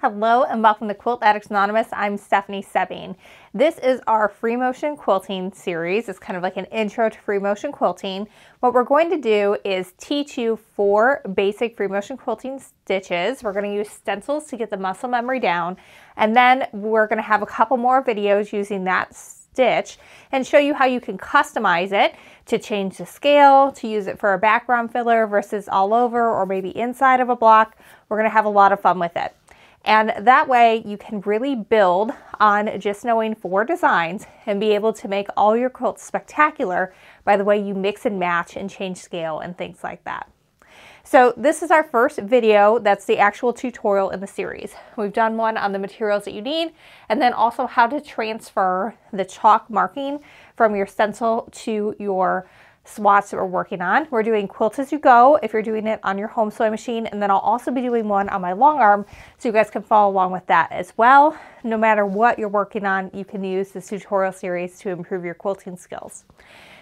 Hello and welcome to Quilt Addicts Anonymous. I'm Stephanie Soebbing. This is our free motion quilting series. It's kind of like an intro to free motion quilting. What we're going to do is teach you 4 basic free motion quilting stitches. We're going to use stencils to get the muscle memory down, and then we're going to have a couple more videos using that stitch and show you how you can customize it to change the scale, to use it for a background filler versus all over or maybe inside of a block. We're going to have a lot of fun with it. And that way you can really build on just knowing 4 designs and be able to make all your quilts spectacular by the way you mix and match and change scale and things like that. So this is our first video that's the actual tutorial in the series. We've done one on the materials that you need, and then also how to transfer the chalk marking from your stencil to your swatches that we're working on. We're doing quilts as you go if you're doing it on your home sewing machine, and then I'll also be doing one on my long arm so you guys can follow along with that as well. No matter what you're working on, you can use this tutorial series to improve your quilting skills.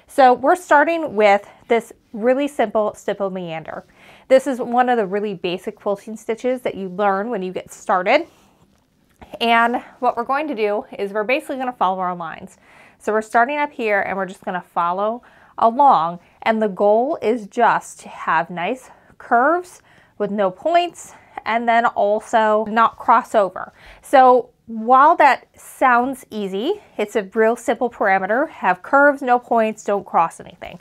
So we're starting with this really simple stipple meander. This is one of the really basic quilting stitches that you learn when you get started. And what we're going to do is we're basically going to follow our lines. So we're starting up here and we're just going to follow along, and the goal is just to have nice curves with no points and then also not cross over. So while that sounds easy, it's a real simple parameter: have curves, no points, don't cross anything.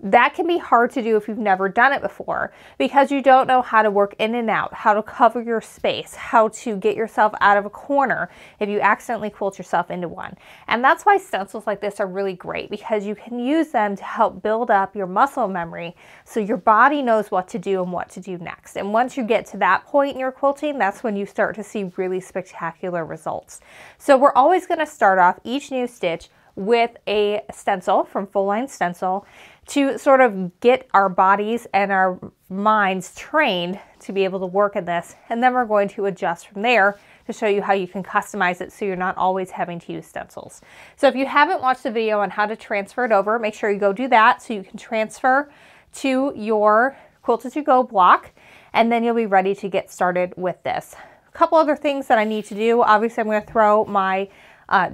That can be hard to do if you've never done it before, because you don't know how to work in and out, how to cover your space, how to get yourself out of a corner if you accidentally quilt yourself into one. And that's why stencils like this are really great, because you can use them to help build up your muscle memory so your body knows what to do and what to do next. And once you get to that point in your quilting, that's when you start to see really spectacular results. So we're always going to start off each new stitch with a stencil from Full Line Stencil to sort of get our bodies and our minds trained to be able to work in this. And then we're going to adjust from there to show you how you can customize it so you're not always having to use stencils. So if you haven't watched the video on how to transfer it over, make sure you go do that so you can transfer to your Quilt As You Go block, and then you'll be ready to get started with this. A couple other things that I need to do. Obviously, I'm going to throw my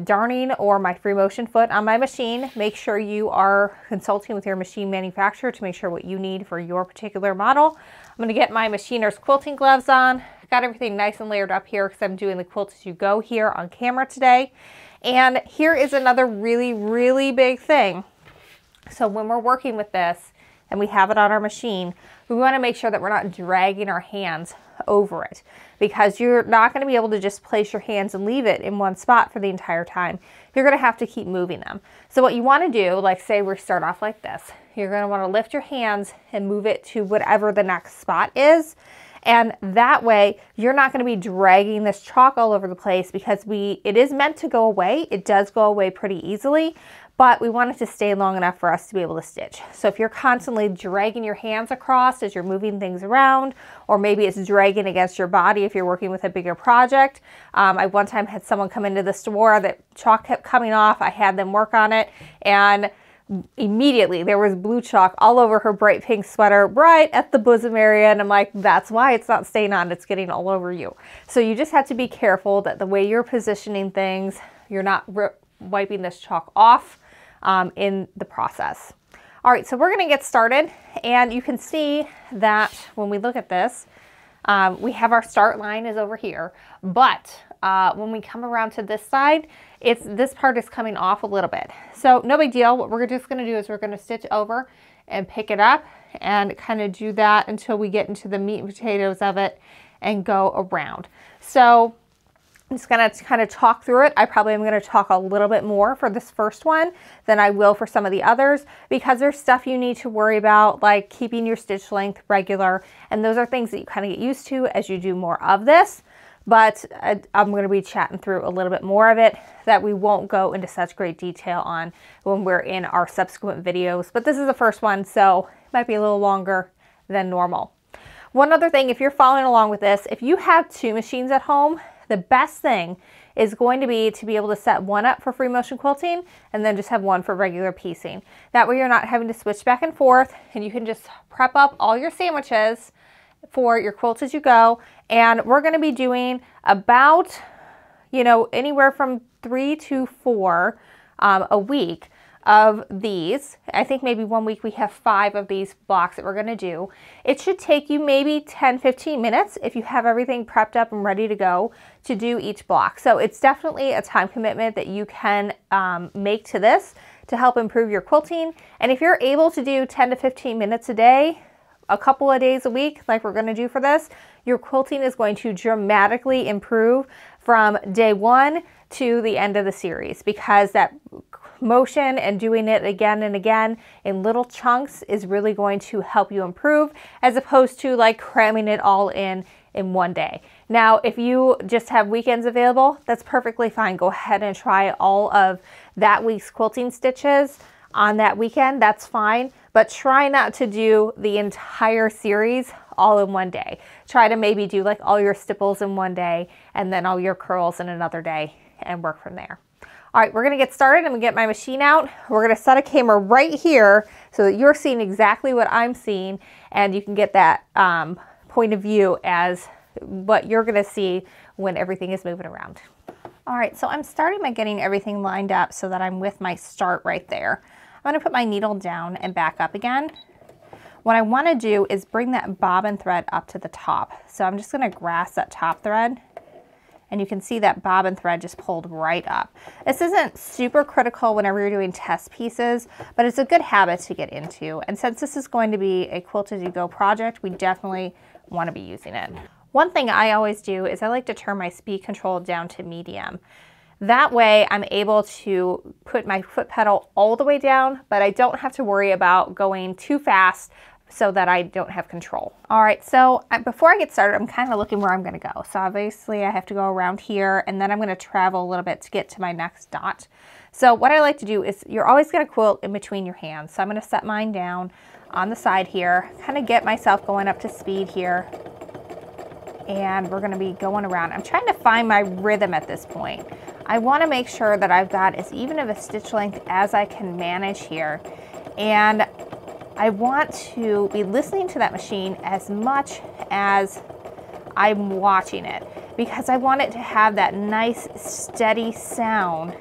darning or my free motion foot on my machine. Make sure you are consulting with your machine manufacturer to make sure what you need for your particular model. I'm going to get my machiner's quilting gloves on. Got everything nice and layered up here because I'm doing the Quilt As You Go here on camera today. And here is another really big thing. So when we're working with this and we have it on our machine, we want to make sure that we're not dragging our hands over it, because you're not going to be able to just place your hands and leave it in one spot for the entire time. You're going to have to keep moving them. So what you want to do, like say we start off like this, you're going to want to lift your hands and move it to whatever the next spot is. And that way you're not going to be dragging this chalk all over the place, because it is meant to go away. It does go away pretty easily, but we want it to stay long enough for us to be able to stitch. So if you're constantly dragging your hands across as you're moving things around, or maybe it's dragging against your body if you're working with a bigger project. I one time had someone come into the store that chalk kept coming off. I had them work on it, and immediately there was blue chalk all over her bright pink sweater right at the bosom area, and I'm like, that's why it's not staying on, it's getting all over you. So you just have to be careful that the way you're positioning things, you're not wiping this chalk off in the process. All right, so we're going to get started, and you can see that when we look at this, we have our start line is over here, but when we come around to this side, this part is coming off a little bit. So no big deal. What we're just going to do is we're going to stitch over and pick it up and kind of do that until we get into the meat and potatoes of it and go around. So I'm just going to kind of talk through it. I probably am going to talk a little bit more for this first one than I will for some of the others, because there's stuff you need to worry about, like keeping your stitch length regular, and those are things that you kind of get used to as you do more of this. But I'm going to be chatting through a little bit more of it that we won't go into such great detail on when we're in our subsequent videos. But this is the first one, so it might be a little longer than normal. One other thing, if you're following along with this, if you have 2 machines at home, the best thing is going to be able to set one up for free motion quilting and then just have one for regular piecing. That way you're not having to switch back and forth, and you can just prep up all your sandwiches for your quilts as you go. And we're going to be doing about, you know, anywhere from 3 to 4 a week of these. I think maybe one week we have 5 of these blocks that we're going to do. It should take you maybe 10-15 minutes if you have everything prepped up and ready to go to do each block. So it's definitely a time commitment that you can make to this to help improve your quilting. And if you're able to do 10 to 15 minutes a day, a couple of days a week, like we're going to do for this, your quilting is going to dramatically improve from day 1 to the end of the series, because that motion and doing it again and again in little chunks is really going to help you improve, as opposed to like cramming it all in one day. Now, if you just have weekends available, that's perfectly fine. Go ahead and try all of that week's quilting stitches on that weekend. That's fine, but try not to do the entire series all in one day. Try to maybe do like all your stipples in one day and then all your curls in another day and work from there. All right, we're gonna get started. I'm gonna get my machine out. We're gonna set a camera right here so that you're seeing exactly what I'm seeing, and you can get that point of view as what you're gonna see when everything is moving around. All right, so I'm starting by getting everything lined up so that I'm with my start right there. I'm gonna put my needle down and back up again. What I wanna do is bring that bobbin thread up to the top. So I'm just gonna grasp that top thread, and you can see that bobbin thread just pulled right up. This isn't super critical whenever you're doing test pieces, but it's a good habit to get into. And since this is going to be a quilt as you go project, we definitely want to be using it. One thing I always do is I like to turn my speed control down to medium. That way I'm able to put my foot pedal all the way down, but I don't have to worry about going too fast so that I don't have control. All right, so before I get started, I'm kind of looking where I'm gonna go. So obviously I have to go around here, and then I'm gonna travel a little bit to get to my next dot. So what I like to do is, you're always gonna quilt in between your hands. So I'm gonna set mine down on the side here, kind of get myself going up to speed here. And we're gonna be going around. I'm trying to find my rhythm at this point. I wanna make sure that I've got as even of a stitch length as I can manage here. And I want to be listening to that machine as much as I'm watching it, because I want it to have that nice steady sound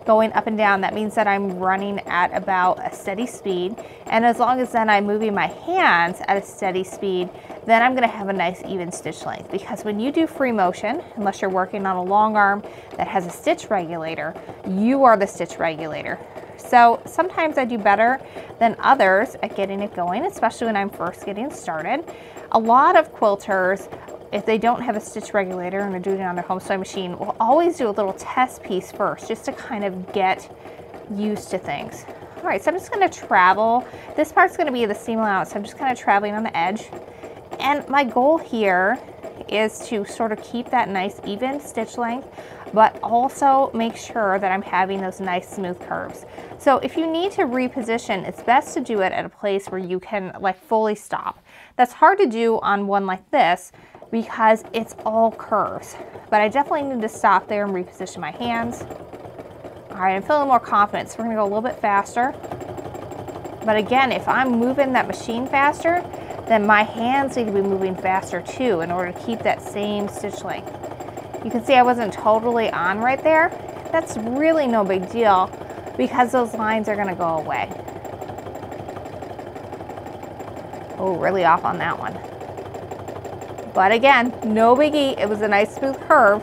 going up and down. That means that I'm running at about a steady speed, and as long as then I'm moving my hands at a steady speed, then I'm going to have a nice even stitch length. Because when you do free motion, unless you're working on a long arm that has a stitch regulator, you are the stitch regulator. So sometimes I do better than others at getting it going, especially when I'm first getting started. A lot of quilters, if they don't have a stitch regulator and they're doing it on their home sewing machine, will always do a little test piece first, just to kind of get used to things. All right, so I'm just gonna travel. This part's gonna be the seam allowance, so I'm just kind of traveling on the edge. And my goal here is to sort of keep that nice even stitch length, but also make sure that I'm having those nice smooth curves. So if you need to reposition, it's best to do it at a place where you can like fully stop. That's hard to do on one like this because it's all curves, but I definitely need to stop there and reposition my hands. All right, I'm feeling more confident, so we're gonna go a little bit faster. But again, if I'm moving that machine faster, then my hands need to be moving faster too in order to keep that same stitch length. You can see I wasn't totally on right there. That's really no big deal because those lines are gonna go away. Oh, really off on that one. But again, no biggie. It was a nice smooth curve.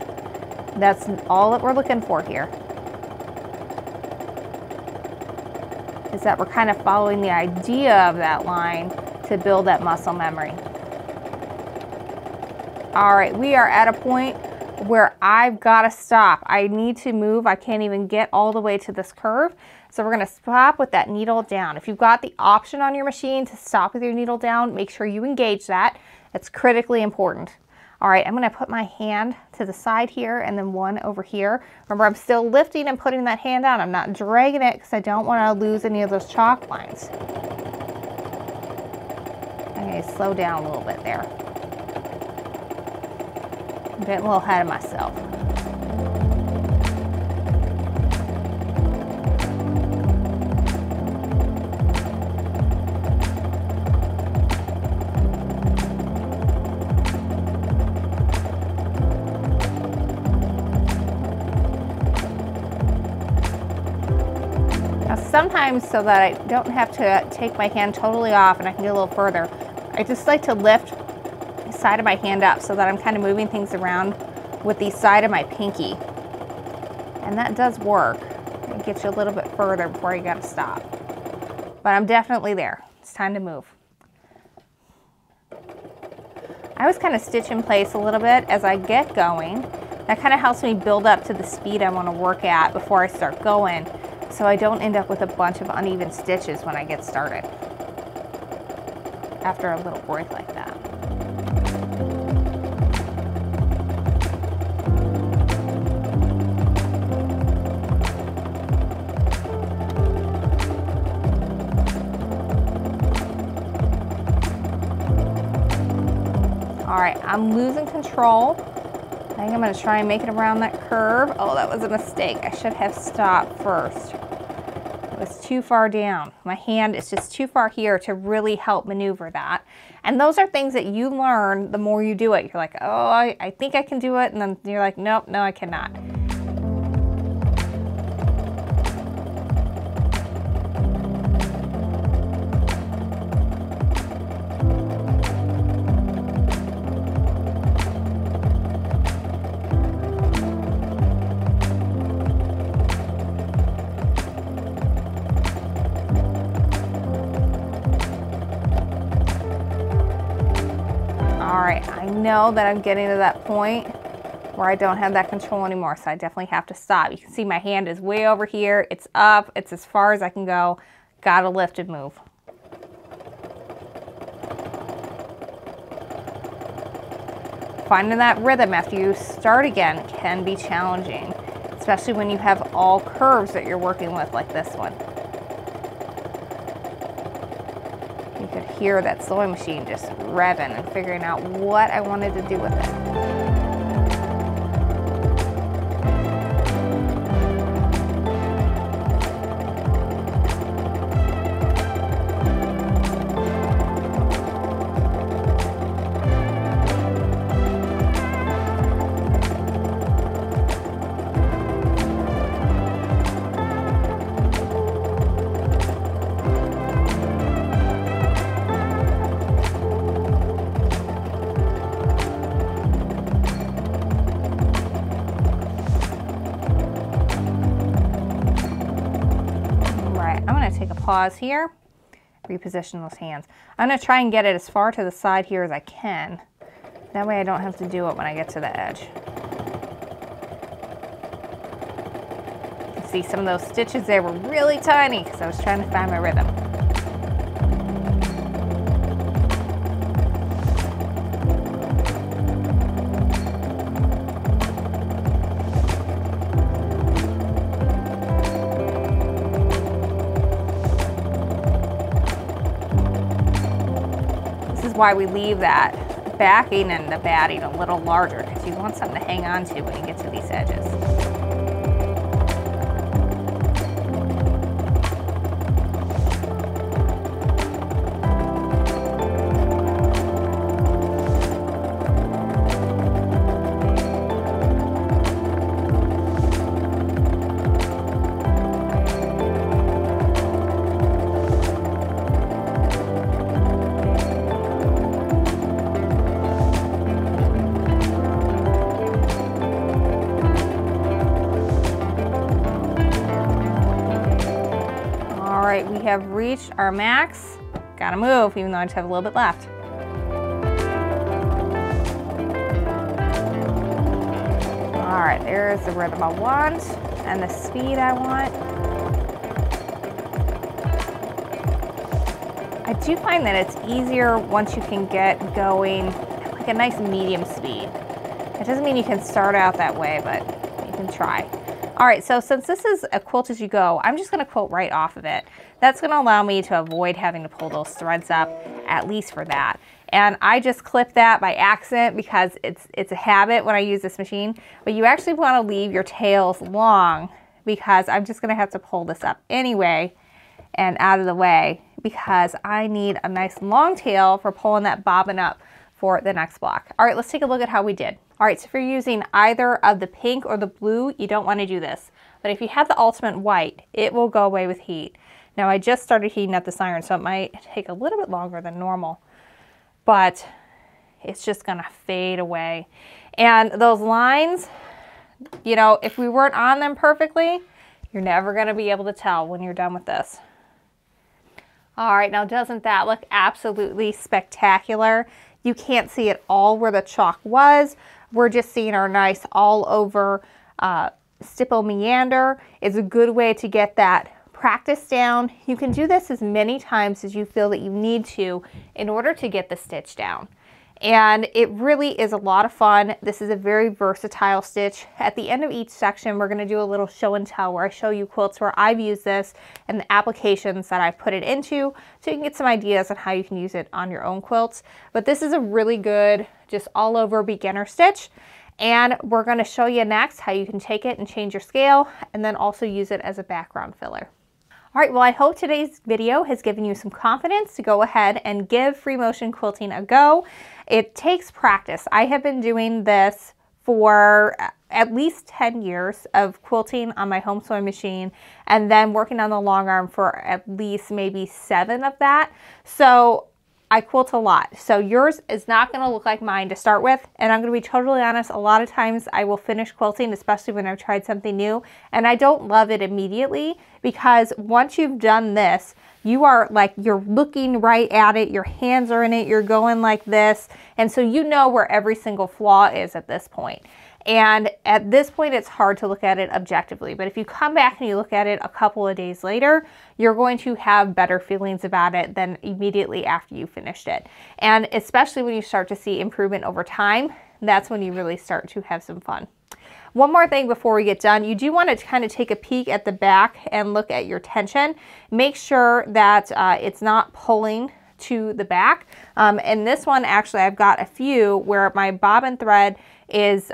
That's all that we're looking for here. Is that we're kind of following the idea of that line to build that muscle memory. All right, we are at a point where I've got to stop. I need to move. I can't even get all the way to this curve. So we're going to stop with that needle down. If you've got the option on your machine to stop with your needle down, make sure you engage that. That's critically important. All right, I'm going to put my hand to the side here and then one over here. Remember, I'm still lifting and putting that hand down. I'm not dragging it because I don't want to lose any of those chalk lines. I'm going to slow down a little bit there. I'm getting a little ahead of myself. sometimes, so that I don't have to take my hand totally off and I can get a little further, I just like to lift the side of my hand up so that I'm kind of moving things around with the side of my pinky. And that does work. It gets you a little bit further before you gotta stop. But I'm definitely there. It's time to move. I always kind of stitch in place a little bit as I get going. That kind of helps me build up to the speed I want to work at before I start going, so I don't end up with a bunch of uneven stitches when I get started after a little break like that. All right, I'm losing control. I think I'm going to try and make it around that curve. Oh, that was a mistake. I should have stopped first. It was too far down. My hand is just too far here to really help maneuver that. And those are things that you learn the more you do it. You're like, oh, I think I can do it. And then you're like, nope, no, I cannot. I know that I'm getting to that point where I don't have that control anymore, so I definitely have to stop. You can see my hand is way over here. It's up. It's as far as I can go. Gotta lift and move. Finding that rhythm after you start again can be challenging, especially when you have all curves that you're working with like this one. You could hear that sewing machine just revving and figuring out what I wanted to do with it. Take a pause here, reposition those hands. I'm going to try and get it as far to the side here as I can. That way I don't have to do it when I get to the edge. You can see some of those stitches there were really tiny because I was trying to find my rhythm. Why we leave that backing and the batting a little larger, because you want something to hang on to when you get to these edges. We have reached our max. Gotta move, even though I just have a little bit left. All right, there's the rhythm I want and the speed I want. I do find that it's easier once you can get going at like a nice medium speed. It doesn't mean you can start out that way, but you can try. All right, so since this is a quilt as you go, I'm just gonna quilt right off of it. That's gonna allow me to avoid having to pull those threads up, at least for that. And I just clip that by accident because it's a habit when I use this machine, but you actually wanna leave your tails long because I'm just gonna have to pull this up anyway and out of the way because I need a nice long tail for pulling that bobbin up for the next block. All right, let's take a look at how we did. All right, so if you're using either of the pink or the blue, you don't want to do this. But if you have the ultimate white, it will go away with heat. Now I just started heating up this iron, so it might take a little bit longer than normal, but it's just gonna fade away. And those lines, you know, if we weren't on them perfectly, you're never gonna be able to tell when you're done with this. All right, now doesn't that look absolutely spectacular? You can't see at all where the chalk was. We're just seeing our nice all over stipple meander. It's a good way to get that practice down. You can do this as many times as you feel that you need to in order to get the stitch down. And it really is a lot of fun. This is a very versatile stitch. At the end of each section, we're gonna do a little show and tell where I show you quilts where I've used this and the applications that I've put it into, so you can get some ideas on how you can use it on your own quilts. But this is a really good, just all over beginner stitch. And we're gonna show you next how you can take it and change your scale and then also use it as a background filler. All right, well, I hope today's video has given you some confidence to go ahead and give free motion quilting a go. It takes practice. I have been doing this for at least 10 years of quilting on my home sewing machine and then working on the long arm for at least maybe 7 of that. So I quilt a lot. So yours is not going to look like mine to start with. And I'm going to be totally honest, a lot of times I will finish quilting, especially when I've tried something new, and I don't love it immediately, because once you've done this, you are like, you're looking right at it, your hands are in it, you're going like this. And so you know where every single flaw is at this point. And at this point, it's hard to look at it objectively. But if you come back and you look at it a couple of days later, you're going to have better feelings about it than immediately after you finished it. And especially when you start to see improvement over time, that's when you really start to have some fun. One more thing before we get done, you do want to kind of take a peek at the back and look at your tension. Make sure that it's not pulling to the back. And this one, actually, I've got a few where my bobbin thread is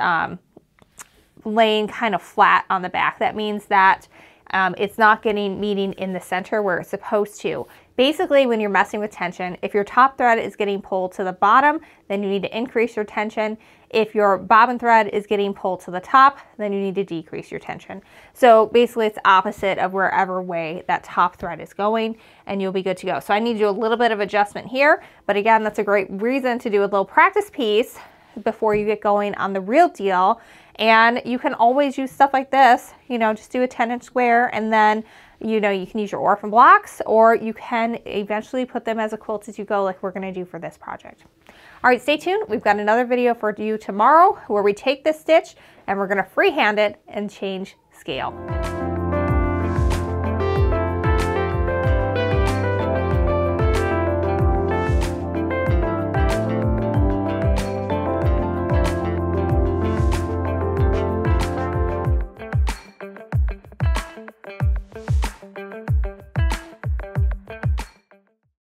laying kind of flat on the back. That means that it's not meeting in the center where it's supposed to. Basically, when you're messing with tension, if your top thread is getting pulled to the bottom, then you need to increase your tension. If your bobbin thread is getting pulled to the top, then you need to decrease your tension. So basically, it's opposite of wherever way that top thread is going, and you'll be good to go. So I need to do a little bit of adjustment here, but again, that's a great reason to do a little practice piece before you get going on the real deal. And you can always use stuff like this, you know, just do a 10-inch square, and then, you know, you can use your orphan blocks, or you can eventually put them as a quilt as you go, like we're going to do for this project. All right, stay tuned. We've got another video for you tomorrow where we take this stitch and we're going to freehand it and change scale.